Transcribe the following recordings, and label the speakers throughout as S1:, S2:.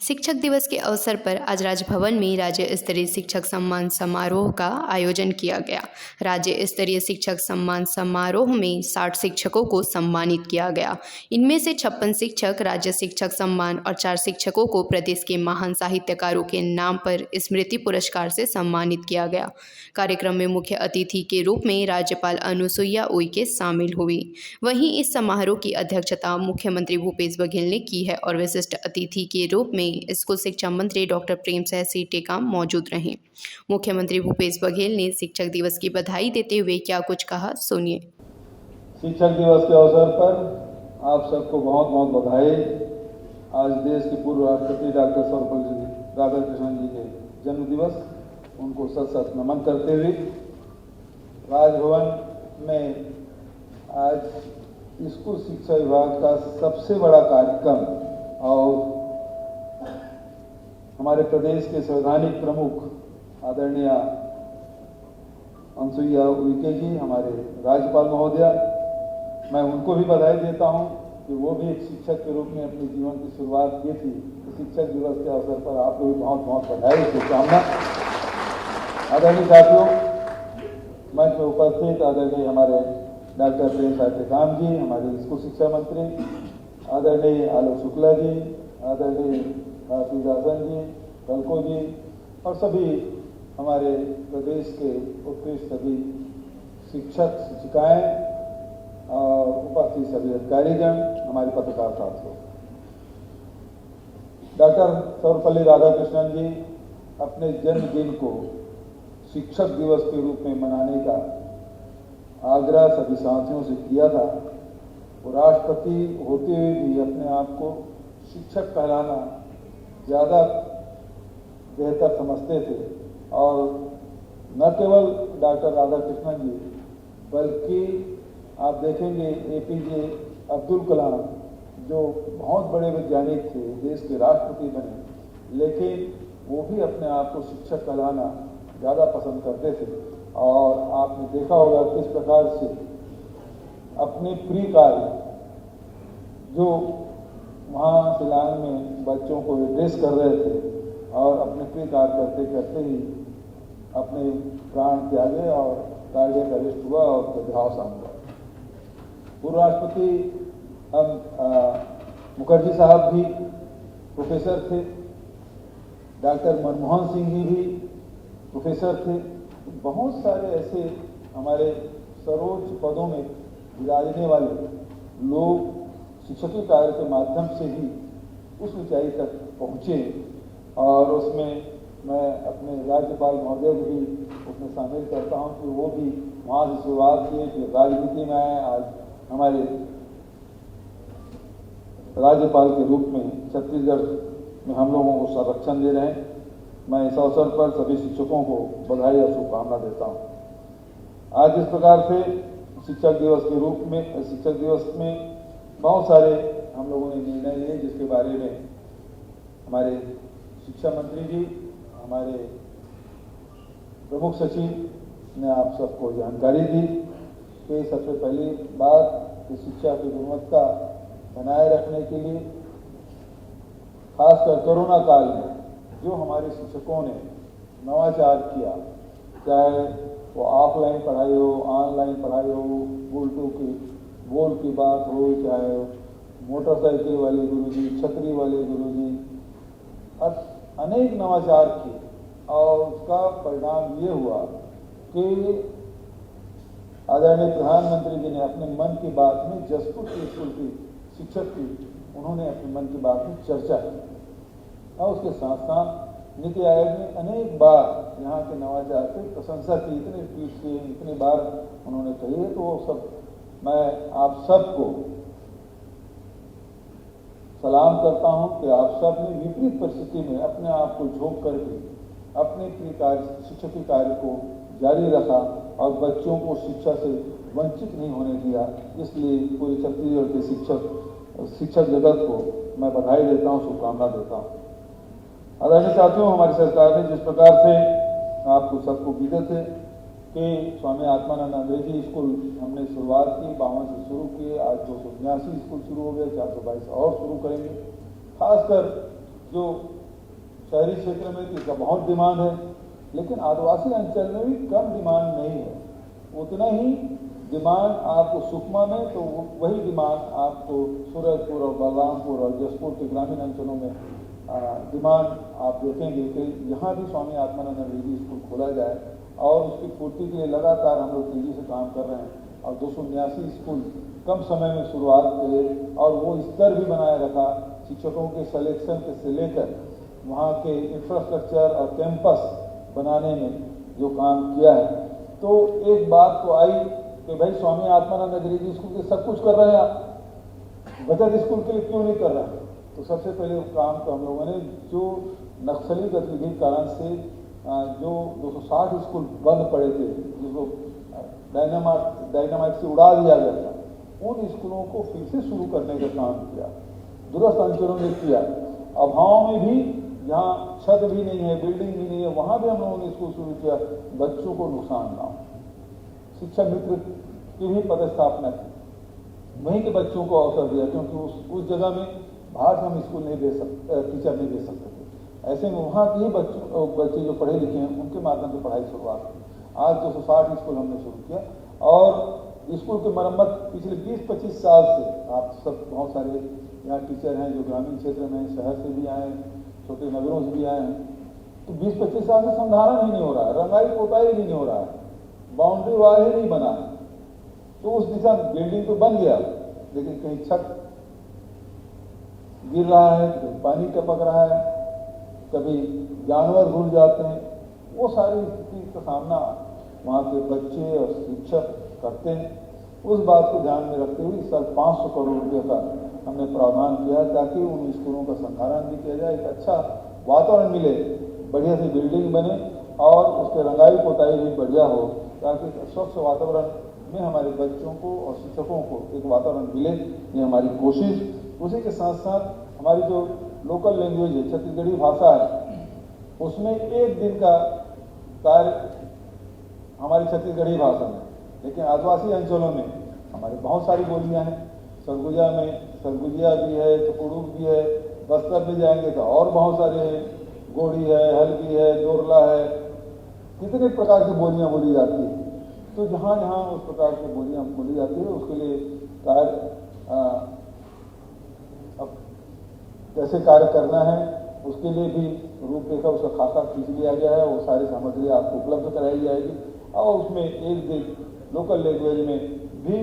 S1: शिक्षक दिवस के अवसर पर आज राजभवन में राज्य स्तरीय शिक्षक सम्मान समारोह का आयोजन किया गया। राज्य स्तरीय शिक्षक सम्मान समारोह में 60 शिक्षकों को सम्मानित किया गया। इनमें से 56 शिक्षक राज्य शिक्षक सम्मान और 4 शिक्षकों को प्रदेश के महान साहित्यकारों के नाम पर स्मृति पुरस्कार से सम्मानित किया गया। कार्यक्रम में मुख्य अतिथि के रूप में राज्यपाल अनुसुईया उइके शामिल हुई। वहीं इस समारोह की अध्यक्षता मुख्यमंत्री भूपेश बघेल ने की है और विशिष्ट अतिथि के रूप में स्कूल शिक्षा मंत्री डॉक्टर प्रेमसाय सिंह टेकाम मौजूद रहे। मुख्यमंत्री भूपेश बघेल ने शिक्षक दिवस की बधाई देते हुए क्या कुछ कहा, सुनिए।
S2: शिक्षक दिवस के अवसर पर आप सबको बहुत बहुत बधाई। आज देश के पूर्व राष्ट्रपति डॉक्टर सर्वपल्ली राधाकृष्णन जी के जन्म दिवस, उनको सत सत नमन करते हुए राजभवन में आज स्कूल शिक्षा विभाग का सबसे बड़ा कार्यक्रम और हमारे प्रदेश के संवैधानिक प्रमुख आदरणीय अनुसुईया उइके जी, हमारे राज्यपाल महोदया, मैं उनको भी बधाई देता हूं कि वो भी एक शिक्षक के रूप में अपने जीवन की शुरुआत की थी। तो शिक्षक दिवस के अवसर पर आपको भी बहुत बहुत बधाई, शुभकामना। आदरणीय साथियों, मंच में उपस्थित आदरणीय हमारे डॉक्टर प्रेमसाय टेकाम जी, हमारे स्कूल शिक्षा मंत्री आदरणीय आलोक शुक्ला जी, आदरणीय सीतासन जी, कलको जी और सभी हमारे प्रदेश के उत्कृष्ट सभी शिक्षक शिक्षिकाएं और उपस्थित सभी अधिकारीगण, हमारे पत्रकार साथियों, डॉक्टर सर्वपल्ली राधाकृष्णन जी अपने जन्मदिन को शिक्षक दिवस के रूप में मनाने का आग्रह सभी साथियों से किया था। वो राष्ट्रपति होते हुए भी अपने आप को शिक्षक कहलाना ज़्यादा बेहतर समझते थे और न केवल डॉक्टर राधाकृष्णन जी बल्कि आप देखेंगे एपीजे अब्दुल कलाम, जो बहुत बड़े वैज्ञानिक थे, देश के राष्ट्रपति बने, लेकिन वो भी अपने आप को शिक्षक कहलाना ज़्यादा पसंद करते थे। और आपने देखा होगा किस प्रकार से अपने प्रिय कार्य, जो वहाँ शिलांग में बच्चों को एड्रेस कर रहे थे और अपने प्रिय कार्य करते करते ही अपने प्राण त्यागे और कार्डियक अरेस्ट हुआ और देहावसान हुआ। पूर्व राष्ट्रपति मुखर्जी साहब भी प्रोफेसर थे, डॉक्टर मनमोहन सिंह जी भी प्रोफेसर थे। बहुत सारे ऐसे हमारे सर्वोच्च पदों में विराजने वाले लोग शिक्षकीय कार्य के माध्यम से ही उस ऊंचाई तक पहुँचे और उसमें मैं अपने राज्यपाल महोदय को भी उसमें शामिल करता हूं कि वो भी वहाँ से शुरुआत किए, फिर राजनीति में आए, आज हमारे राज्यपाल के रूप में छत्तीसगढ़ में हम लोगों को संरक्षण दे रहे हैं। मैं इस अवसर पर सभी शिक्षकों को बधाई और शुभकामना देता हूँ। आज इस प्रकार से शिक्षक दिवस के रूप में, शिक्षक दिवस में बहुत सारे हम लोगों ने निर्णय लिए, जिसके बारे में हमारे शिक्षा मंत्री जी, हमारे प्रमुख सचिव ने आप सबको जानकारी दी कि सबसे पहली बात कि शिक्षा की गुणवत्ता बनाए रखने के लिए खासकर कोरोना काल में जो हमारे शिक्षकों ने नवाचार किया, चाहे वो ऑफलाइन पढ़ाई हो, ऑनलाइन पढ़ाई हो, बोल की बात हो, चाहे मोटरसाइकिल वाले गुरुजी, छतरी वाले गुरुजी, अनेक नवाचार किए और उसका परिणाम ये हुआ कि आदरणीय प्रधानमंत्री जी ने अपने मन की बात में जसपुर के स्कूल की शिक्षक की उन्होंने अपने मन की बात में चर्चा की और उसके साथ साथ नीति आयोग ने अनेक बार यहाँ के नवाचार की प्रशंसा की, इतने ट्वीट किए, इतनी बार उन्होंने कही है। तो वो सब मैं आप सबको सलाम करता हूं कि आप सब ने विपरीत परिस्थिति में अपने आप को झोंक करके अपने प्रिय कार्य, शिक्षकीय कार्य को जारी रखा और बच्चों को शिक्षा से वंचित नहीं होने दिया। इसलिए पूरे छत्तीसगढ़ के शिक्षक जगत को मैं बधाई देता हूं, शुभकामना देता हूं। आदरणीय साथियों, हमारी सरकार ने जिस प्रकार से आपको सबको विदित है कि स्वामी आत्मानंद अंग्रेजी स्कूल हमने शुरुआत की, 52 से शुरू किए, आज 279 स्कूल शुरू हो गए, 422 और शुरू करेंगे। खासकर जो शहरी क्षेत्र में इसका बहुत डिमांड है, लेकिन आदिवासी अंचल में भी कम डिमांड नहीं है। उतना ही डिमांड आपको सुकमा में, तो वही डिमांड आपको सूरजपुर और बलरामपुर और जसपुर के ग्रामीण अंचलों में डिमांड आप देखेंगे कि यहाँ भी स्वामी आत्मानंद अंग्रेजी स्कूल खोला जाए, और उसकी पूर्ति के लिए लगातार हम लोग तेजी से काम कर रहे हैं। और 279 स्कूल कम समय में शुरुआत किए, और वो स्तर भी बनाए रखा शिक्षकों के सिलेक्शन से लेकर वहाँ के इंफ्रास्ट्रक्चर और कैंपस बनाने में जो काम किया है। तो एक बात तो आई कि भाई स्वामी आत्मानंद अंग्रेजी स्कूल के सब कुछ कर रहे हैं आप, बचत स्कूल के लिए क्यों नहीं कर रहे हैं? तो सबसे पहले काम तो हम लोगों ने जो नक्सली गतिविधि के कारण से जो 260 स्कूल बंद पड़े थे, जिसको डायनामाइट से उड़ा दिया गया था, उन स्कूलों को फिर से शुरू करने का काम किया, दूरस्थ अंचलों में किया। अभाव में भी जहाँ छत भी नहीं है, बिल्डिंग भी नहीं है, वहाँ भी हम लोगों ने स्कूल शुरू किया, बच्चों को नुकसान ना हो। शिक्षा मित्र की भी पदस्थापना की, वहीं के बच्चों को अवसर दिया, क्योंकि उस जगह में बाहर से हम स्कूल नहीं दे सकते, टीचर नहीं दे सकते थे। ऐसे में वहाँ के ही बच्चे जो पढ़े लिखे हैं उनके माध्यम से पढ़ाई शुरुआत की। आज 260 स्कूल हमने शुरू किया, और स्कूल की मरम्मत पिछले 20-25 साल से, आप सब बहुत सारे यहाँ टीचर हैं जो ग्रामीण क्षेत्र में, शहर से भी आए, छोटे नगरों से भी आए हैं, तो 20-25 साल से संधारण ही नहीं हो रहा है, रंगाई पोताई भी नहीं हो रहा है, बाउंड्री वाल ही नहीं बना है। तो उस दिशा में बिल्डिंग तो बन गया, लेकिन कहीं छत गिर रहा है, कहीं पानी टपक रहा है, कभी जानवर घुस जाते हैं। वो सारी स्थिति का सामना वहाँ के बच्चे और शिक्षक करते हैं। उस बात को ध्यान में रखते हुए इस साल 500 करोड़ रुपये का हमने प्रावधान किया, ताकि उन स्कूलों का संधारण भी किया जाए, एक अच्छा वातावरण मिले, बढ़िया सी बिल्डिंग बने और उसके रंगाई पोताई भी बढ़िया हो, ताकि स्वच्छ वातावरण में हमारे बच्चों को और शिक्षकों को एक वातावरण मिले। ये हमारी कोशिश। उसी के साथ साथ हमारी जो लोकल लैंग्वेज है, छत्तीसगढ़ी भाषा है, उसमें एक दिन का कार्य हमारी छत्तीसगढ़ी भाषा में, लेकिन आदिवासी अंचलों में हमारी बहुत सारी बोलियां हैं। सरगुजा में सरगुजिया भी है, टुकुड़ुक भी है, बस्तर में जाएंगे तो और बहुत सारे हैं, गोड़ी है, हल्बी है, जोरला है, कितने प्रकार की बोलियां बोली जाती है। तो जहाँ जहाँ उस प्रकार की बोलियां बोली जाती है, उसके लिए कार्य अब कैसे कार्य करना है, उसके लिए भी रूपरेखा, उसका खाका खींच लिया गया है। वो सारी सामग्री आपको उपलब्ध कराई जाएगी, और उसमें एक दिन लोकल लैंग्वेज में भी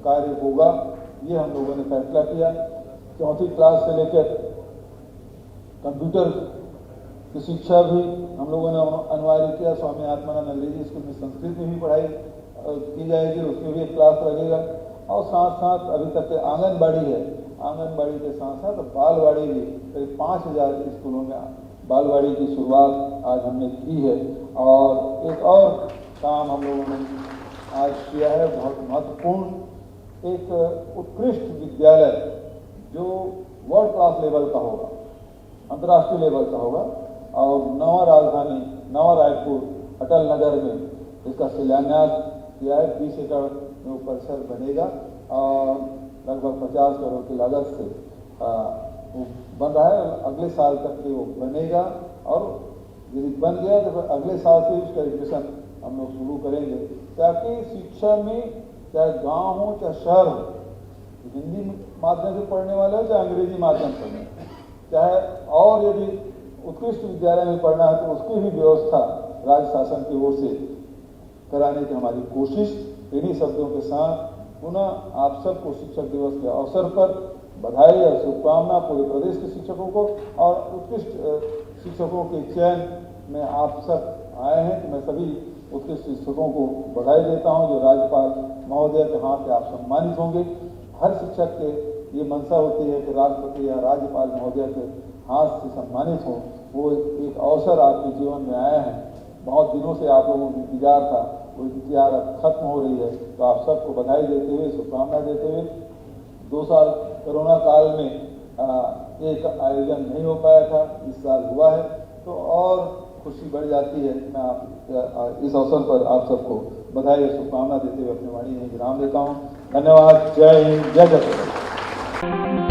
S2: कार्य होगा। ये हम लोगों ने फैसला किया। 4वीं क्लास से लेकर कंप्यूटर की शिक्षा भी हम लोगों ने अनिवार्य किया। स्वामी आत्मानंद अंग्रेजी स्कूल में संस्कृत में भी पढ़ाई की जाएगी, उसमें भी एक क्लास लगेगा। और साथ साथ अभी तक के आंगनबाड़ी है, आंगनबाड़ी के साथ साथ बालवाड़ी भी, करीब 5000 स्कूलों में बालवाड़ी की शुरुआत आज हमने की है। और एक और काम हम लोगों ने आज किया है, बहुत महत्वपूर्ण, एक उत्कृष्ट विद्यालय जो वर्ल्ड क्लास लेवल का होगा, अंतर्राष्ट्रीय लेवल का होगा, और नवा राजधानी नवा रायपुर अटल नगर में इसका शिलान्यास किया है। 20 एकड़ में वो परिसर बनेगा, और लगभग 50 करोड़ की लागत से वो बन रहा है। अगले साल तक के वो बनेगा, और यदि बन गया तो अगले साल से उसका एडमिशन हम लोग शुरू करेंगे, ताकि शिक्षा में चाहे गांव हो चाहे शहर हो, हिंदी माध्यम से पढ़ने वाले हो चाहे अंग्रेजी माध्यम से पढ़ने, चाहे और यदि उत्कृष्ट विद्यालय में पढ़ना है तो उसकी भी व्यवस्था राज्य शासन की ओर से कराने की हमारी कोशिश। इन्हीं शब्दों के साथ पुनः आप सबको शिक्षक दिवस के अवसर पर बधाई और शुभकामना पूरे प्रदेश के शिक्षकों को, और उत्कृष्ट शिक्षकों के चयन में आप सब आए हैं, तो मैं सभी उत्कृष्ट शिक्षकों को बधाई देता हूं, जो राज्यपाल महोदय के हाथ से आप सम्मानित होंगे। हर शिक्षक के ये मंशा होती है कि राष्ट्रपति या राज्यपाल महोदय के हाथ से सम्मानित हो। वो एक अवसर आपके जीवन में आया है, बहुत दिनों से आप लोगों को इंतजार था, वो इंतजार अब खत्म हो रही है। तो आप सबको बधाई देते हुए, शुभकामना देते हुए, 2 साल कोरोना काल में एक आयोजन नहीं हो पाया था, इस साल हुआ है, तो और खुशी बढ़ जाती है। मैं इस अवसर पर आप सबको बधाई और शुभकामना देते हुए अपनी वाणी में विराम देता हूँ। धन्यवाद। जय हिंद, जय जगन्नाथ।